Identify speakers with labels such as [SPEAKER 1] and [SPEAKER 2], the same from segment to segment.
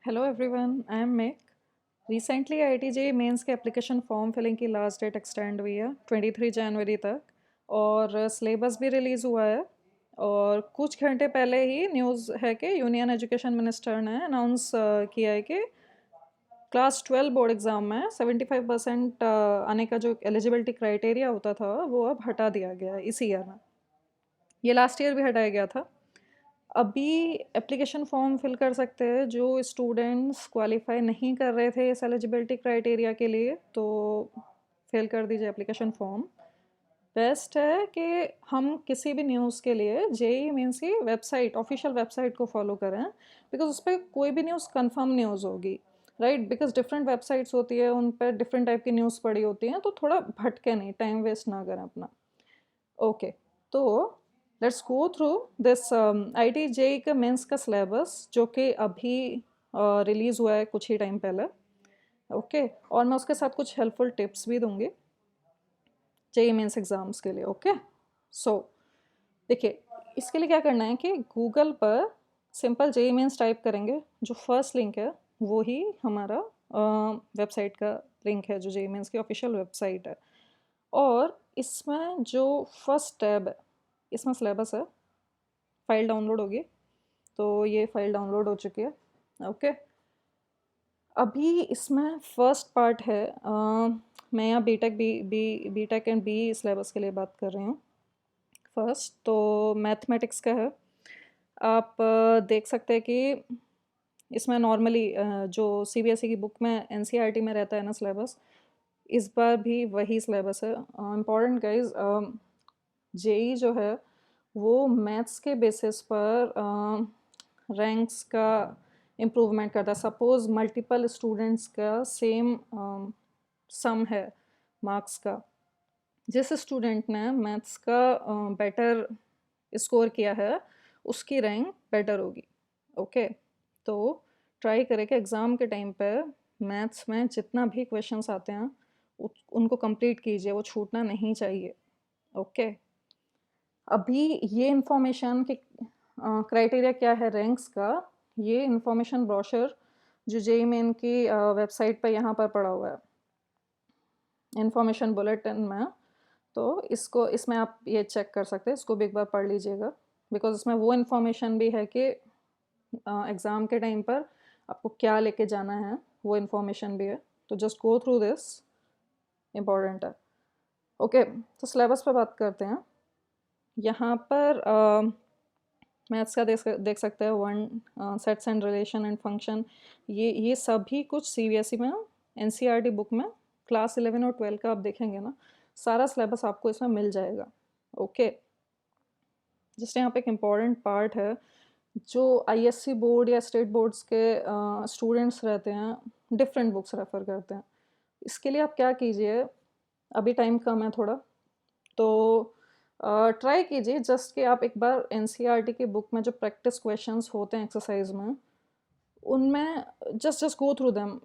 [SPEAKER 1] Hello everyone, I am मेक। Recently IIT JEE Mains के application form filling की last date extend हुई है 23 जनवरी तक। और सिलेबस भी रिलीज़ हुआ है। और कुछ घंटे पहले ही न्यूज़ है कि यूनियन एजुकेशन मिनिस्टर ने अनाउंस किया है कि क्लास 12 बोर्ड एग्ज़ाम में 75% आने का जो एलिजिबिलिटी क्राइटेरिया होता था वो अब हटा दिया गया है इसी ईयर में। ये लास्ट ईयर भी हटाया गया था। अभी एप्लीकेशन फॉर्म फिल कर सकते हैं जो स्टूडेंट्स क्वालिफाई नहीं कर रहे थे इस एलिजिबिलिटी क्राइटेरिया के लिए, तो फिल कर दीजिए एप्लीकेशन फॉर्म। बेस्ट है कि हम किसी भी न्यूज़ के लिए जेईई मेंस की वेबसाइट, ऑफिशियल वेबसाइट को फॉलो करें, बिकॉज उस पर कोई भी न्यूज़ कंफर्म न्यूज़ होगी, राइट? बिकॉज डिफरेंट वेबसाइट्स होती है, उन पर डिफरेंट टाइप की न्यूज़ पड़ी होती हैं, तो थोड़ा भटके नहीं, टाइम वेस्ट ना करें अपना। ओके, तो let's go through this IT JEE का मेंस का सिलेबस जो कि अभी रिलीज़ हुआ है कुछ ही टाइम पहले। ओके, और मैं उसके साथ कुछ हेल्पफुल टिप्स भी दूंगी जेई मेंस एग्ज़ाम्स के लिए। ओके, सो देखिए, इसके लिए क्या करना है कि गूगल पर सिंपल जेई मेंस टाइप करेंगे, जो फर्स्ट लिंक है वो ही हमारा वेबसाइट का लिंक है, जो जेई मेंस की ऑफिशियल वेबसाइट है। और इसमें जो फर्स्ट टैब है, इसमें सिलेबस है। फाइल डाउनलोड होगी, तो ये फाइल डाउनलोड हो चुकी है। ओके, अभी इसमें फर्स्ट पार्ट है, मैं यहाँ B tech and B syllabus के लिए बात कर रही हूँ। फर्स्ट तो मैथमेटिक्स का है। आप देख सकते हैं कि इसमें नॉर्मली जो सीबीएसई की बुक में एनसीईआरटी में रहता है ना सिलेबस, इस बार भी वही सिलेबस है। इम्पॉर्टेंट गाइज, जेई जो है वो मैथ्स के बेसिस पर रैंक्स का इम्प्रूवमेंट करता है। सपोज़ मल्टीपल स्टूडेंट्स का सेम सम है मार्क्स का, जिस स्टूडेंट ने मैथ्स का बेटर स्कोर किया है उसकी रैंक बेटर होगी। ओके, तो ट्राई करें कि एग्ज़ाम के टाइम पर मैथ्स में जितना भी क्वेश्चंस आते हैं उनको कंप्लीट कीजिए, वो छूटना नहीं चाहिए। ओके, अभी ये इंफॉर्मेशन कि क्राइटेरिया क्या है रैंक्स का, ये इंफॉर्मेशन ब्रोशर जो जेई मेन की वेबसाइट पर यहाँ पर पड़ा हुआ है इंफॉर्मेशन बुलेटिन में, तो इसमें आप ये चेक कर सकते हैं, इसको भी एक बार पढ़ लीजिएगा, बिकॉज इसमें वो इन्फॉर्मेशन भी है कि एग्ज़ाम के टाइम पर आपको क्या लेके जाना है, वो इन्फॉर्मेशन भी है। तो just go through this, important है। ओके, तो सिलेबस पे बात करते हैं। यहाँ पर मैथ्स का देख सकते हैं, one sets and relation and function, ये सभी कुछ सीबीएसई में एनसीईआरटी बुक में क्लास 11 और 12 का आप देखेंगे ना, सारा सिलेबस आपको इसमें मिल जाएगा। ओके, जस्ट यहाँ पे एक इम्पॉर्टेंट पार्ट है, जो आईएससी बोर्ड या स्टेट बोर्ड्स के स्टूडेंट्स रहते हैं डिफरेंट बुक्स रेफ़र करते हैं। इसके लिए आप क्या कीजिए, अभी टाइम कम है थोड़ा, तो ट्राई कीजिए जस्ट कि आप एक बार एनसीईआरटी की बुक में जो प्रैक्टिस क्वेश्चंस होते हैं एक्सरसाइज में, उनमें जस्ट गो थ्रू देम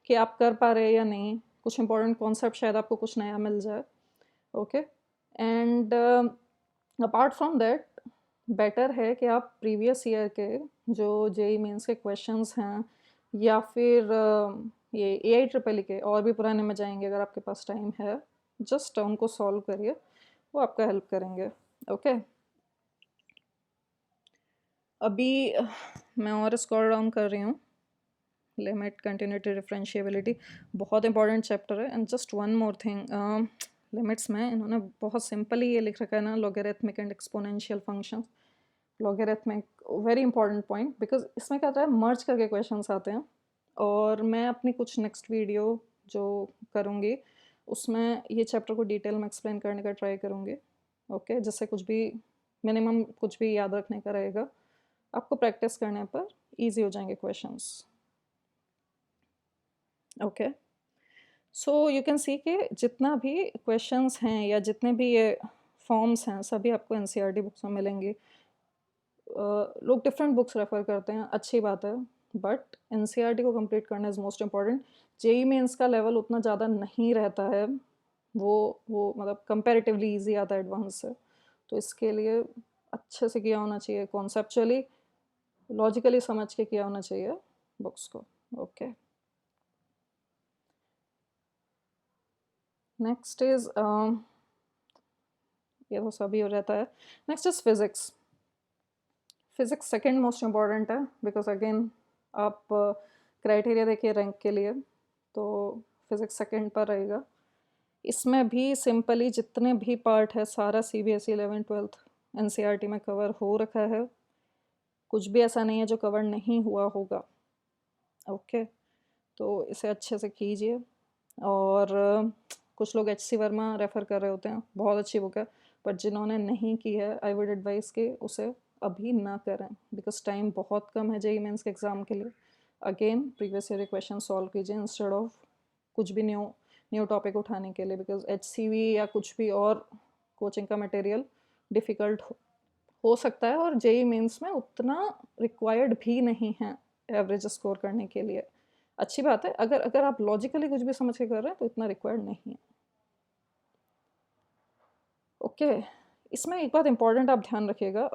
[SPEAKER 1] कि आप कर पा रहे हैं या नहीं। कुछ इंपॉर्टेंट कॉन्सेप्ट शायद आपको कुछ नया मिल जाए। Okay, and apart from that better है कि आप प्रीवियस ईयर के जो जेई मेंस के क्वेश्चंस हैं, या फिर ये एआई ट्रिपल के और भी पुराने में जाएंगे अगर आपके पास टाइम है, जस्ट उनको सॉल्व करिए, वो आपका हेल्प करेंगे। ओके, अभी मैं और स्क्रॉल डाउन कर रही हूँ। लिमिट, कंटिन्यूटी, डिफरेंशिएबिलिटी, बहुत इंपॉर्टेंट चैप्टर है। And just one more thing, limits में इन्होंने बहुत सिंपली ये लिख रखा है ना, logarithmic and exponential functions. Logarithmic very important point, because इसमें क्या होता है, मर्ज करके क्वेश्चंस आते हैं। और मैं अपनी कुछ नेक्स्ट वीडियो जो करूँगी उसमें ये चैप्टर को डिटेल में एक्सप्लेन करने का ट्राई करूँगी। ओके, जिससे कुछ भी मिनिमम कुछ भी याद रखने का रहेगा, आपको प्रैक्टिस करने पर ईजी हो जाएंगे questions. Okay, so you can see कि जितना भी क्वेश्चंस हैं या जितने भी ये फॉर्म्स हैं सभी आपको एनसीईआरटी बुक्स में मिलेंगी। लोग डिफरेंट बुक्स रेफ़र करते हैं, अच्छी बात है, बट एनसीईआरटी को कंप्लीट करना is most important. JEE mains का लेवल उतना ज़्यादा नहीं रहता है, वो मतलब कंपैरेटिवली इजी आता है एडवांस से, तो इसके लिए अच्छे से किया होना चाहिए, कॉन्सेप्चुअली लॉजिकली समझ के किया होना चाहिए। बुक्स को। ओके, नेक्स्ट इज ये तो सभी हो जाता है। Next is physics. Physics second most important है, बिकॉज अगेन आप क्राइटेरिया देखिए रैंक के लिए, तो फिजिक्स सेकंड पर रहेगा। इसमें भी सिंपली जितने भी पार्ट है सारा CBSE 11th-12th NCERT में कवर हो रखा है, कुछ भी ऐसा नहीं है जो कवर नहीं हुआ होगा। ओके, तो इसे अच्छे से कीजिए। और कुछ लोग HC वर्मा रेफ़र कर रहे होते हैं, बहुत अच्छी बुक है, बट जिन्होंने नहीं की है आई वुड एडवाइस कि उसे अभी ना करें, बिकॉज टाइम बहुत कम है JEE मेंस के एग्ज़ाम के लिए। अगेन प्रीवियस ईयर के क्वेश्चन सॉल्व कीजिए इंस्टेड ऑफ कुछ भी न्यू न्यू टॉपिक उठाने के लिए, बिकॉज HCV या कुछ भी और कोचिंग का मटेरियल डिफ़िकल्ट हो सकता है, और JEE मेंस में उतना रिक्वायर्ड भी नहीं है एवरेज स्कोर करने के लिए। अच्छी बात है, अगर अगर आप लॉजिकली कुछ भी समझ के कर रहे हैं तो इतना रिक्वायर्ड नहीं है। ओके, इसमें एक बात इम्पॉर्टेंट आप ध्यान रखिएगा,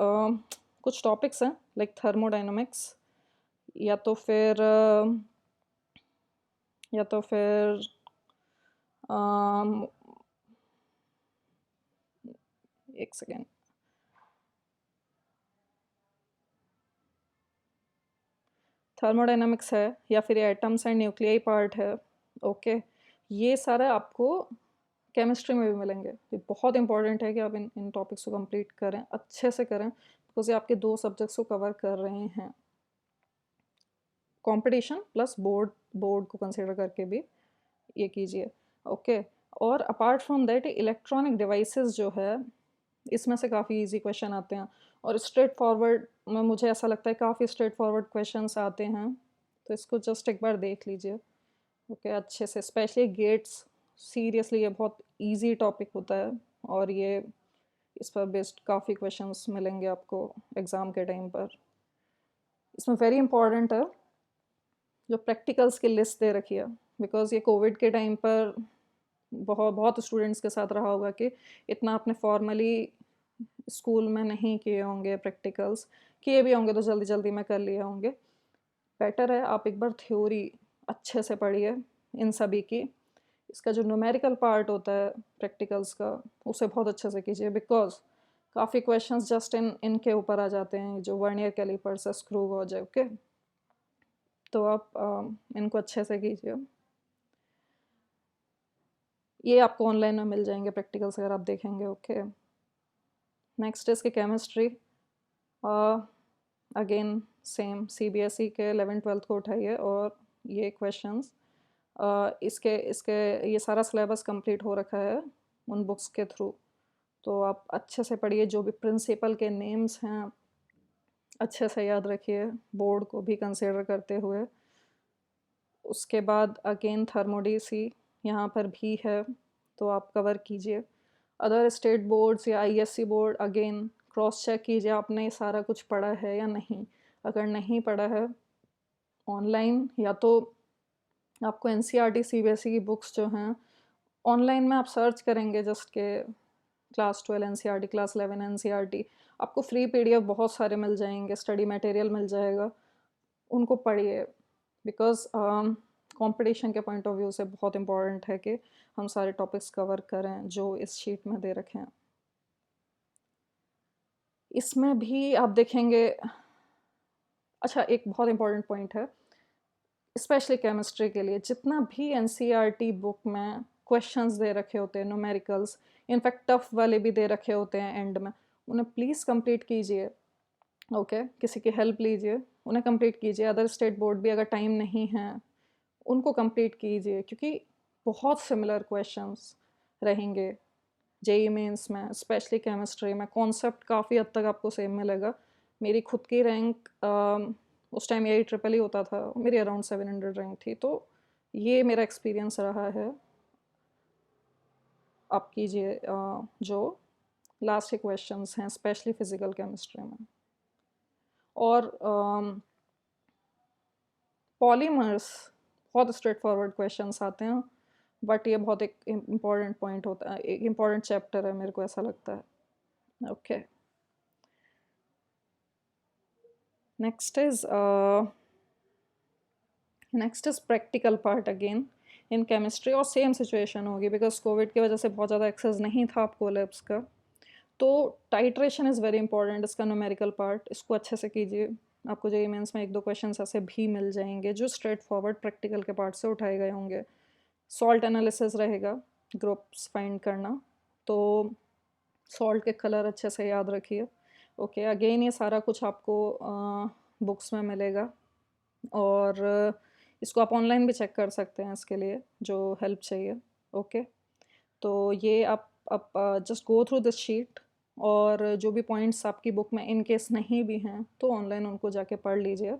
[SPEAKER 1] कुछ टॉपिक्स हैं लाइक थर्मोडाइनमिक्स, या तो फिर या तो फिर एक सेकेंड, थर्मोडाइनमिक्स है, या फिर एटम्स एंड न्यूक्लियाई पार्ट है। ओके, ये सारा आपको केमिस्ट्री में भी मिलेंगे। ये बहुत इंपॉर्टेंट है कि आप इन टॉपिक्स को कंप्लीट करें, अच्छे से करें, बिकॉज ये आपके 2 सब्जेक्ट्स को कवर कर रहे हैं। कंपटीशन प्लस बोर्ड बोर्ड को कंसिडर करके भी ये कीजिए। ओके, और apart from that electronic devices जो है, इसमें से काफ़ी इजी क्वेश्चन आते हैं, और स्ट्रेट फॉरवर्ड में मुझे ऐसा लगता है काफ़ी स्ट्रेट फॉरवर्ड क्वेश्चंस आते हैं, तो इसको जस्ट एक बार देख लीजिए। ओके, अच्छे से, स्पेशली गेट्स, सीरियसली ये बहुत इजी टॉपिक होता है, और ये इस पर बेस्ड काफ़ी क्वेश्चंस मिलेंगे आपको एग्ज़ाम के टाइम पर। इसमें वेरी इंपॉर्टेंट है जो प्रैक्टिकल्स की लिस्ट दे रखी है, बिकॉज ये कोविड के टाइम पर बहुत बहुत स्टूडेंट्स के साथ रहा होगा कि इतना आपने फॉर्मली स्कूल में नहीं किए होंगे प्रैक्टिकल्स, किए भी होंगे तो जल्दी जल्दी में कर लिए होंगे। बेटर है आप एक बार थ्योरी अच्छे से पढ़िए इन सभी की, इसका जो न्यूमेरिकल पार्ट होता है प्रैक्टिकल्स का उसे बहुत अच्छे से कीजिए, बिकॉज काफ़ी क्वेश्चंस जस्ट इनके ऊपर आ जाते हैं, जो वर्नियर कैलिपर से स्क्रू गॉज है। ओके, तो आप इनको अच्छे से कीजिए। ये आपको ऑनलाइन में मिल जाएंगे प्रैक्टिकल्स अगर आप देखेंगे। ओके, नेक्स्ट इसकी केमिस्ट्री, अगेन सेम CBSE के 11th-12th को उठाइए, और ये क्वेश्चंस इसके इसके ये सारा सिलेबस कंप्लीट हो रखा है उन बुक्स के थ्रू, तो आप अच्छे से पढ़िए, जो भी प्रिंसिपल के नेम्स हैं अच्छे से याद रखिए, बोर्ड को भी कंसिडर करते हुए। उसके बाद अगेन थर्मोडीसी यहाँ पर भी है, तो आप कवर कीजिए। अदर स्टेट बोर्ड्स या ISC board, again cross check कीजिए आपने ये सारा कुछ पढ़ा है या नहीं। अगर नहीं पढ़ा है, ऑनलाइन या तो आपको NCERT CBSE की बुक्स जो हैं ऑनलाइन में आप सर्च करेंगे जस्ट के क्लास 12 NCERT, क्लास 11 NCERT, आपको फ्री PDF बहुत सारे मिल जाएंगे, स्टडी मटेरियल मिल जाएगा, उनको पढ़िए, बिकॉज कंपटीशन के पॉइंट ऑफ व्यू से बहुत इंपॉर्टेंट है कि हम सारे टॉपिक्स कवर करें जो इस शीट में दे रखे हैं। इसमें भी आप देखेंगे, अच्छा एक बहुत इंपॉर्टेंट पॉइंट है स्पेशली केमिस्ट्री के लिए, जितना भी NCERT बुक में क्वेश्चंस दे रखे होते हैं न्यूमेरिकल्स, इनफैक्ट टफ वाले भी दे रखे होते हैं एंड में, उन्हें प्लीज़ कंप्लीट कीजिए। ओके, किसी की हेल्प लीजिए, उन्हें कंप्लीट कीजिए। अदर स्टेट बोर्ड भी अगर टाइम नहीं है उनको कंप्लीट कीजिए, क्योंकि बहुत सिमिलर क्वेश्चंस रहेंगे JEE मेंस में, स्पेशली केमिस्ट्री में कॉन्सेप्ट काफ़ी हद तक आपको सेम मिलेगा। मेरी खुद की रैंक उस टाइम यही ट्रिपल ही होता था, मेरी अराउंड 700 रैंक थी, तो ये मेरा एक्सपीरियंस रहा है। आप कीजिए जो लास्ट के क्वेश्चंस हैं स्पेशली फिजिकल केमिस्ट्री में। और पॉलीमर्स बहुत स्ट्रेट फॉरवर्ड क्वेश्चंस आते हैं, बट ये बहुत एक इम्पॉर्टेंट पॉइंट होता है, एक इम्पॉर्टेंट चैप्टर है, मेरे को ऐसा लगता है। Okay, next is next is practical part again in chemistry, और सेम सिचुएशन होगी बिकॉज कोविड की वजह से बहुत ज़्यादा एक्सेस नहीं था आपको लैब्स का। तो टाइट्रेशन इज़ वेरी इंपॉर्टेंट, इसका न्यूमेरिकल पार्ट, इसको अच्छे से कीजिए। आपको जेईई मेंस में 1-2 क्वेश्चंस ऐसे भी मिल जाएंगे जो स्ट्रेट फॉरवर्ड प्रैक्टिकल के पार्ट से उठाए गए होंगे। सॉल्ट एनालिसिस रहेगा, ग्रुप्स फाइंड करना, तो सॉल्ट के कलर अच्छे से याद रखिए। ओके, अगेन ये सारा कुछ आपको बुक्स में मिलेगा, और इसको आप ऑनलाइन भी चेक कर सकते हैं इसके लिए जो हेल्प चाहिए। ओके, तो ये आप just go through this sheet, और जो भी पॉइंट्स आपकी बुक में इन केस नहीं भी हैं तो ऑनलाइन उनको जाके पढ़ लीजिए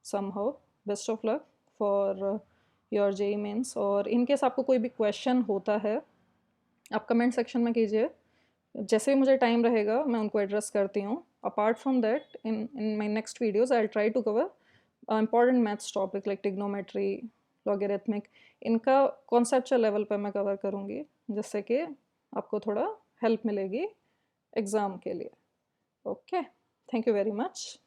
[SPEAKER 1] somehow. Best of luck for your JEE mains, और इन केस आपको कोई भी क्वेश्चन होता है आप कमेंट सेक्शन में कीजिए, जैसे भी मुझे टाइम रहेगा मैं उनको एड्रेस करती हूँ। Apart from that in my next videos I will try to cover important maths topic like trigonometry, logarithmic, इनका कॉन्सेप्चुअल लेवल पर मैं कवर करूँगी, जिससे कि आपको थोड़ा हेल्प मिलेगी एग्ज़ाम के लिए। Okay, thank you very much.